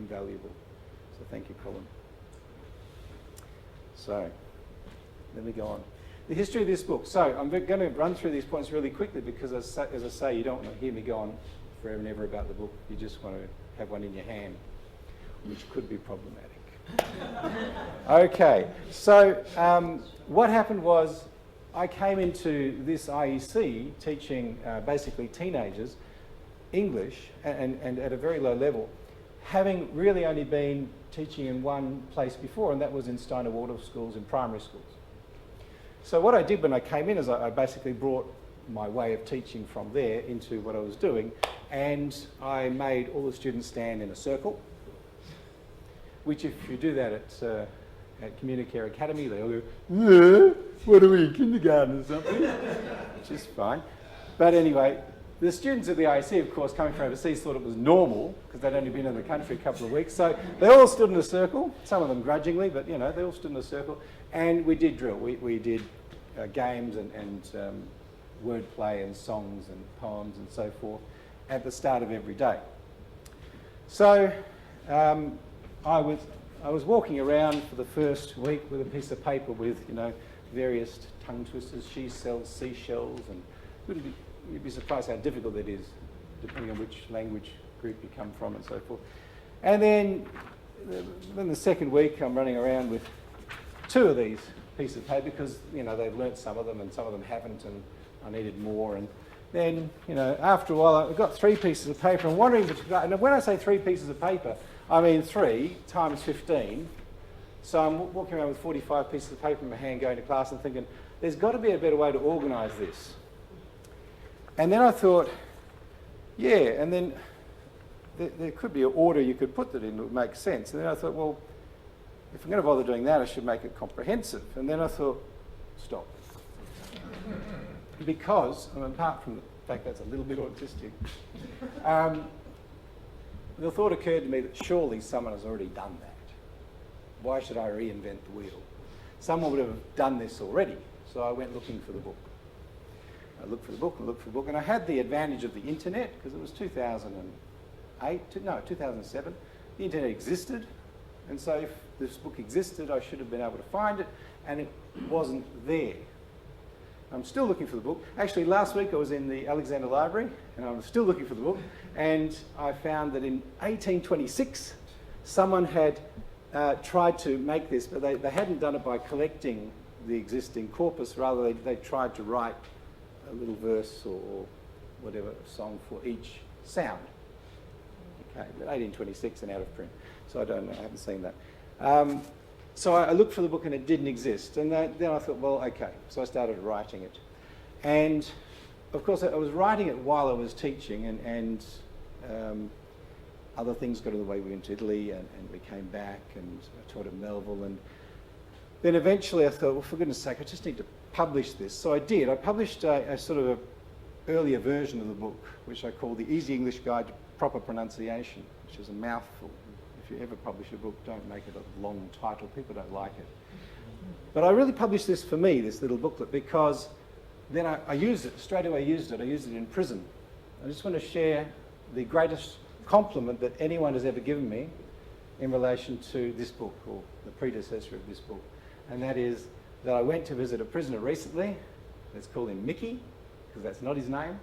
invaluable. So thank you, Colin. So let me go on. The history of this book. So I'm going to run through these points really quickly because, as I say, you don't want to hear me go on forever and ever about the book. You just want to have one in your hand, which could be problematic. Okay, so what happened was I came into this IEC teaching basically teenagers English and at a very low level, having really only been teaching in one place before, and that was in Steiner Waldorf schools, in primary schools. So what I did when I came in is I basically brought my way of teaching from there into what I was doing, and I made all the students stand in a circle, which if you do that at Communicare Academy, they'll go, what are we, kindergarten or something? Which is fine. But anyway, the students at the IEC, of course, coming from overseas, thought it was normal because they'd only been in the country a couple of weeks. So they all stood in a circle, some of them grudgingly, but you know, they all stood in a circle. And we did drill. We did games and wordplay and songs and poems and so forth at the start of every day. So I was walking around for the first week with a piece of paper with, you know, various tongue twisters. She sells seashells, and you'd be surprised how difficult it is, depending on which language group you come from and so forth. And then the second week, I'm running around with two of these pieces of paper because, you know, they've learnt some of them and some of them haven't, and I needed more. And then, you know, after a while, I got 3 pieces of paper and wondering, and when I say 3 pieces of paper, I mean 3 times 15. So I'm walking around with 45 pieces of paper in my hand going to class and thinking, there's got to be a better way to organise this. And then I thought, yeah, and then there could be an order you could put that in that would make sense. And then I thought, well, if I'm going to bother doing that, I should make it comprehensive. And then I thought, stop. Because, and apart from the fact that's a little bit autistic, the thought occurred to me that surely someone has already done that. Why should I reinvent the wheel? Someone would have done this already. So I went looking for the book. I looked for the book and looked for the book, and I had the advantage of the internet because it was 2007. The internet existed, and so if this book existed, I should have been able to find it, and it wasn't there. I'm still looking for the book. Actually, last week I was in the Alexander Library, and I was still looking for the book, and I found that in 1826, someone had tried to make this, but they hadn't done it by collecting the existing corpus. Rather, they tried to write a little verse or whatever song for each sound. Okay, but 1826 and out of print. So I don't know, I haven't seen that. So I looked for the book and it didn't exist. And then I thought, well, okay. So I started writing it. And of course, I was writing it while I was teaching, and other things got in the way. We went to Italy and we came back, and I taught at Melville. And then eventually I thought, well, for goodness sake, I just need to publish this. So I did. I published a sort of earlier version of the book, which I call The Easy English Guide to Proper Pronunciation, which is a mouthful. If you ever publish a book, don't make it a long title. People don't like it. But I really published this for me, this little booklet, because then I used it, straight away used it. I used it in prison. I just want to share the greatest compliment that anyone has ever given me in relation to this book, or the predecessor of this book. And that is that I went to visit a prisoner recently. Let's call him Mickey, because that's not his name.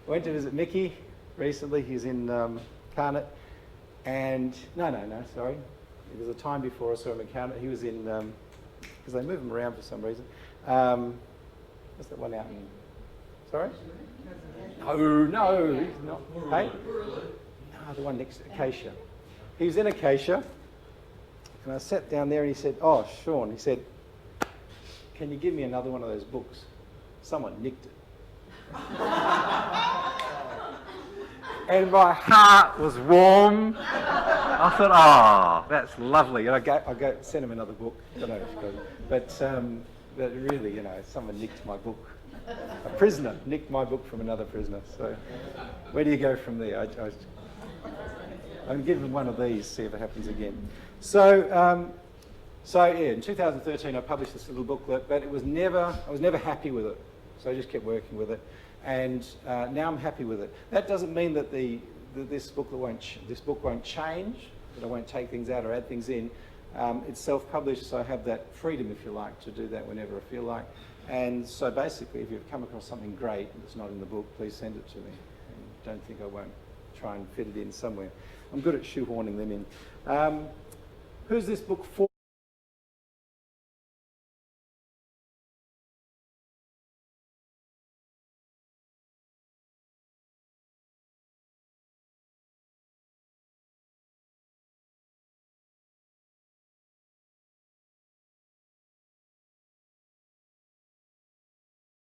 I went to visit Mickey recently. He's in Carnot. And, sorry. It was a time before I saw him in Carnot. He was in, because they move him around for some reason. What's that one out in? Sorry? No, he's not. Hey? No, the one next to Acacia. He was in Acacia. And I sat down there and he said, oh, Sean, he said, can you give me another one of those books? Someone nicked it. And my heart was warm. I thought, that's lovely. And I sent him another book. I don't know if you got it. But really, someone nicked my book. A prisoner nicked my book from another prisoner. So where do you go from there? I'm giving one of these, see if it happens again. So in 2013 I published this little booklet, but I was never happy with it. So I just kept working with it, and now I'm happy with it. That doesn't mean that this book won't change. that I won't take things out or add things in. It's self-published, so I have that freedom, if you like, to do that whenever I feel like. And so basically, if you've come across something great that's not in the book, please send it to me. And don't think I won't try and fit it in somewhere. I'm good at shoehorning them in. Who's this book for?